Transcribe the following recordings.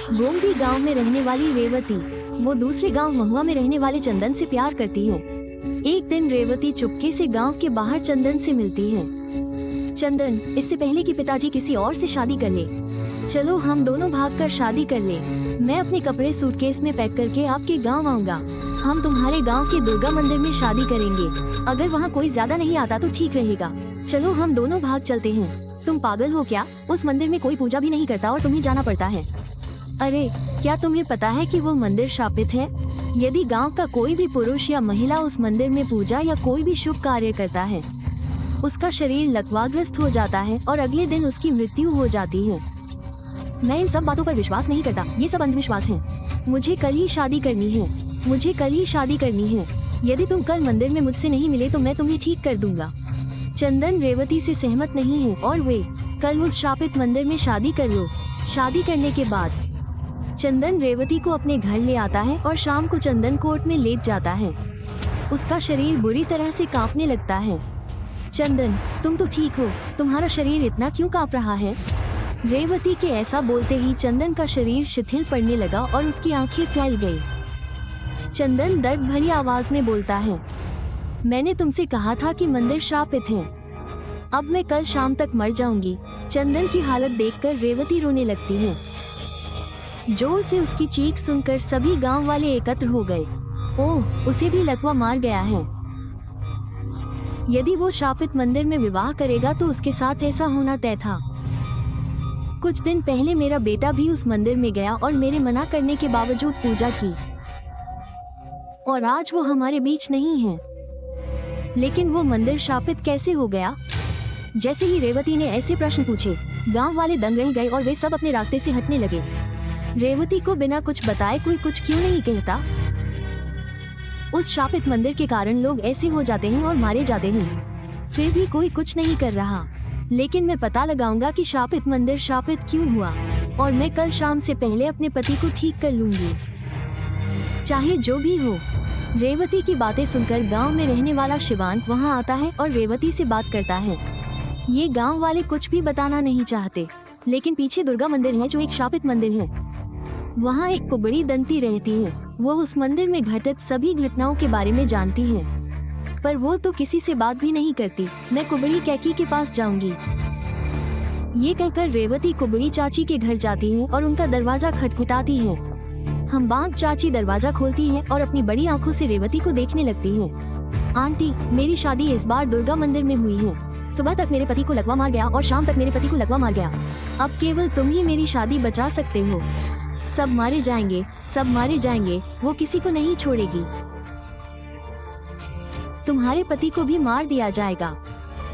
गोमती गांव में रहने वाली रेवती, वो दूसरे गांव महुआ में रहने वाले चंदन से प्यार करती है। एक दिन रेवती चुपके से गांव के बाहर चंदन से मिलती है। चंदन, इससे पहले कि पिताजी किसी और से शादी कर ले, चलो हम दोनों भागकर शादी कर ले। मैं अपने कपड़े सूटकेस में पैक करके आपके गांव आऊंगा। हम तुम्हारे गांव के दुर्गा मंदिर में शादी करेंगे। अगर वहां कोई ज्यादा नहीं आता तो ठीक रहेगा। चलो हम दोनों भाग चलते हैं। तुम पागल हो क्या? उस मंदिर में कोई पूजा भी नहीं करता और तुम्हें जाना पड़ता है। अरे, क्या तुम्हें पता है कि वो मंदिर शापित है? यदि गांव का कोई भी पुरुष या महिला उस मंदिर में पूजा या कोई भी शुभ कार्य करता है, उसका शरीर लकवाग्रस्त हो जाता है और अगले दिन उसकी मृत्यु हो जाती है। मैं इन सब बातों पर विश्वास नहीं करता, ये सब अंधविश्वास है। मुझे कल ही शादी करनी है, मुझे कल ही शादी करनी है। यदि तुम कल मंदिर में मुझसे नहीं मिले तो मैं तुम्हें ठीक कर दूंगा। चंदन रेवती से सहमत नहीं है और वे कल उस शापित मंदिर में शादी कर लो। शादी करने के बाद चंदन रेवती को अपने घर ले आता है और शाम को चंदन कोर्ट में लेट जाता है। उसका शरीर बुरी तरह से कांपने लगता है। चंदन, तुम तो ठीक हो, तुम्हारा शरीर इतना क्यों कांप रहा है? रेवती के ऐसा बोलते ही चंदन का शरीर शिथिल पड़ने लगा और उसकी आंखें फैल गई। चंदन दर्द भरी आवाज में बोलता है, मैंने तुमसे कहा था कि मंदिर शापित है। अब मैं कल शाम तक मर जाऊंगी। चंदन की हालत देखकर रेवती रोने लगती है। जोर से उसकी चीख सुनकर सभी गांव वाले एकत्र हो गए। ओह, उसे भी लकवा मार गया है। यदि वो शापित मंदिर में विवाह करेगा तो उसके साथ ऐसा होना तय था। कुछ दिन पहले मेरा बेटा भी उस मंदिर में गया और मेरे मना करने के बावजूद पूजा की, और आज वो हमारे बीच नहीं है। लेकिन वो मंदिर शापित कैसे हो गया? जैसे ही रेवती ने ऐसे प्रश्न पूछे, गांव वाले दंग रह गए और वे सब अपने रास्ते से हटने लगे। रेवती को बिना कुछ बताए कोई कुछ क्यों नहीं कहता? उस शापित मंदिर के कारण लोग ऐसे हो जाते हैं और मारे जाते हैं, फिर भी कोई कुछ नहीं कर रहा। लेकिन मैं पता लगाऊंगा कि शापित मंदिर शापित क्यों हुआ, और मैं कल शाम से पहले अपने पति को ठीक कर लूंगी, चाहे जो भी हो। रेवती की बातें सुनकर गांव में रहने वाला शिवांक वहां आता है और रेवती से बात करता है। ये गांव वाले कुछ भी बताना नहीं चाहते, लेकिन पीछे दुर्गा मंदिर है जो एक शापित मंदिर है। वहाँ एक कुबड़ी दंती रहती है। वो उस मंदिर में घटित सभी घटनाओं के बारे में जानती है, पर वो तो किसी से बात भी नहीं करती। मैं कुबड़ी कैकी के पास जाऊंगी। ये कहकर रेवती कुबड़ी चाची के घर जाती है और उनका दरवाजा खटखटाती है। हम बांग चाची दरवाजा खोलती है और अपनी बड़ी आंखों से रेवती को देखने लगती है। आंटी, मेरी शादी इस बार दुर्गा मंदिर में हुई है। सुबह तक मेरे पति को लकवा मार गया और शाम तक मेरे पति को लकवा मार गया। अब केवल तुम ही मेरी शादी बचा सकते हो। सब मारे जाएंगे, सब मारे जाएंगे, वो किसी को नहीं छोड़ेगी। तुम्हारे पति को भी मार दिया जाएगा।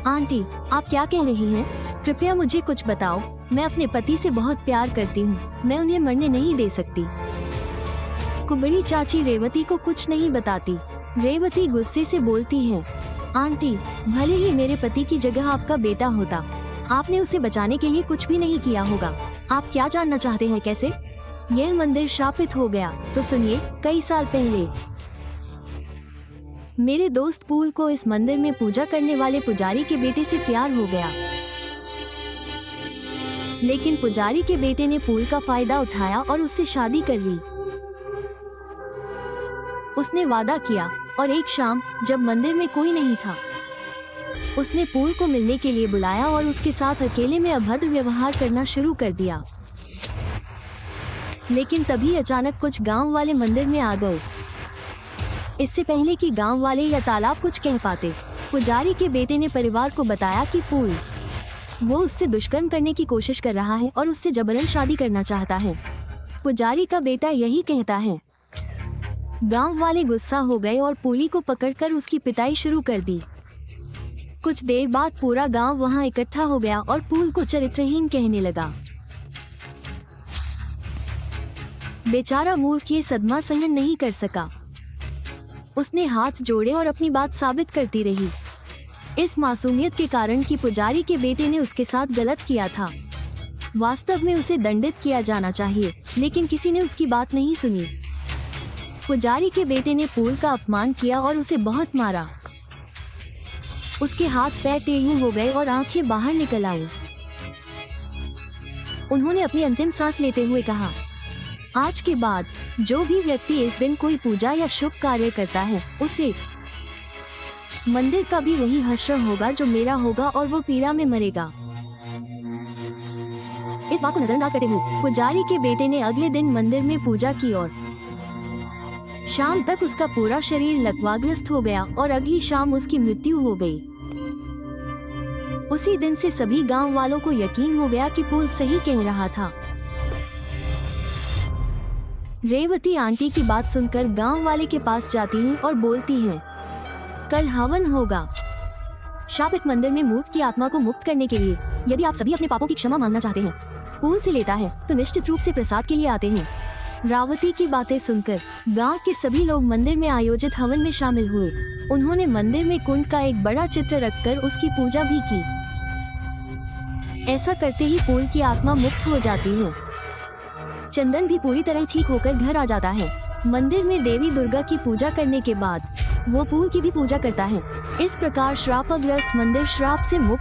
आंटी, आप क्या कह रही हैं? कृपया मुझे कुछ बताओ। मैं अपने पति से बहुत प्यार करती हूँ, मैं उन्हें मरने नहीं दे सकती। कुबड़ी चाची रेवती को कुछ नहीं बताती। रेवती गुस्से से बोलती है, आंटी, भले ही मेरे पति की जगह आपका बेटा होता, आपने उसे बचाने के लिए कुछ भी नहीं किया होगा। आप क्या जानना चाहते हैं? कैसे यह मंदिर शापित हो गया? तो सुनिए, कई साल पहले मेरे दोस्त पूल को इस मंदिर में पूजा करने वाले पुजारी के बेटे से प्यार हो गया। लेकिन पुजारी के बेटे ने पूल का फायदा उठाया और उससे शादी कर ली। उसने वादा किया और एक शाम जब मंदिर में कोई नहीं था, उसने पूल को मिलने के लिए बुलाया और उसके साथ अकेले में अभद्र व्यवहार करना शुरू कर दिया। लेकिन तभी अचानक कुछ गांव वाले मंदिर में आ गए। इससे पहले कि गांव वाले या तालाब कुछ कह पाते, पुजारी के बेटे ने परिवार को बताया कि पूल वो उससे दुष्कर्म करने की कोशिश कर रहा है और उससे जबरन शादी करना चाहता है। पुजारी का बेटा यही कहता है। गांव वाले गुस्सा हो गए और पूली को पकड़कर उसकी पिटाई शुरू कर दी। कुछ देर बाद पूरा गांव वहां इकट्ठा हो गया और पूल को चरित्रहीन कहने लगा। बेचारा मूर्ख ये सदमा सहन नहीं कर सका। उसने हाथ जोड़े और अपनी बात साबित करती रही, इस मासूमियत के कारण कि पुजारी के बेटे ने उसके साथ गलत किया था। वास्तव में उसे दंडित किया जाना चाहिए, लेकिन किसी ने उसकी बात नहीं सुनी। पुजारी के बेटे ने पूल का अपमान किया और उसे बहुत मारा। उसके हाथ पैर टेढ़े हो गए और आंखें बाहर निकल आई। उन्होंने अपनी अंतिम सांस लेते हुए कहा, आज के बाद जो भी व्यक्ति इस दिन कोई पूजा या शुभ कार्य करता है, उसे मंदिर का भी वही हश्र होगा जो मेरा होगा और वो पीड़ा में मरेगा। इस बात को नजरअंदाज करते हुए पुजारी के बेटे ने अगले दिन मंदिर में पूजा की और शाम तक उसका पूरा शरीर लकवाग्रस्त हो गया और अगली शाम उसकी मृत्यु हो गई। उसी दिन से सभी गांव वालों को यकीन हो गया कि पुल सही कह रहा था। रेवती आंटी की बात सुनकर गांव वाले के पास जाती है और बोलती है, कल हवन होगा। शापित मंदिर में मूर्ख की आत्मा को मुक्त करने के लिए यदि आप सभी अपने पापों की क्षमा मांगना चाहते हैं, पुल से लेता है तो निश्चित रूप से प्रसाद के लिए आते हैं। रावती की बातें सुनकर गांव के सभी लोग मंदिर में आयोजित हवन में शामिल हुए। उन्होंने मंदिर में कुंड का एक बड़ा चित्र रखकर उसकी पूजा भी की। ऐसा करते ही पुल की आत्मा मुक्त हो जाती है। चंदन भी पूरी तरह ठीक होकर घर आ जाता है। मंदिर में देवी दुर्गा की पूजा करने के बाद वो पुल की भी पूजा करता है। इस प्रकार श्रापग्रस्त मंदिर श्राप से मुक्त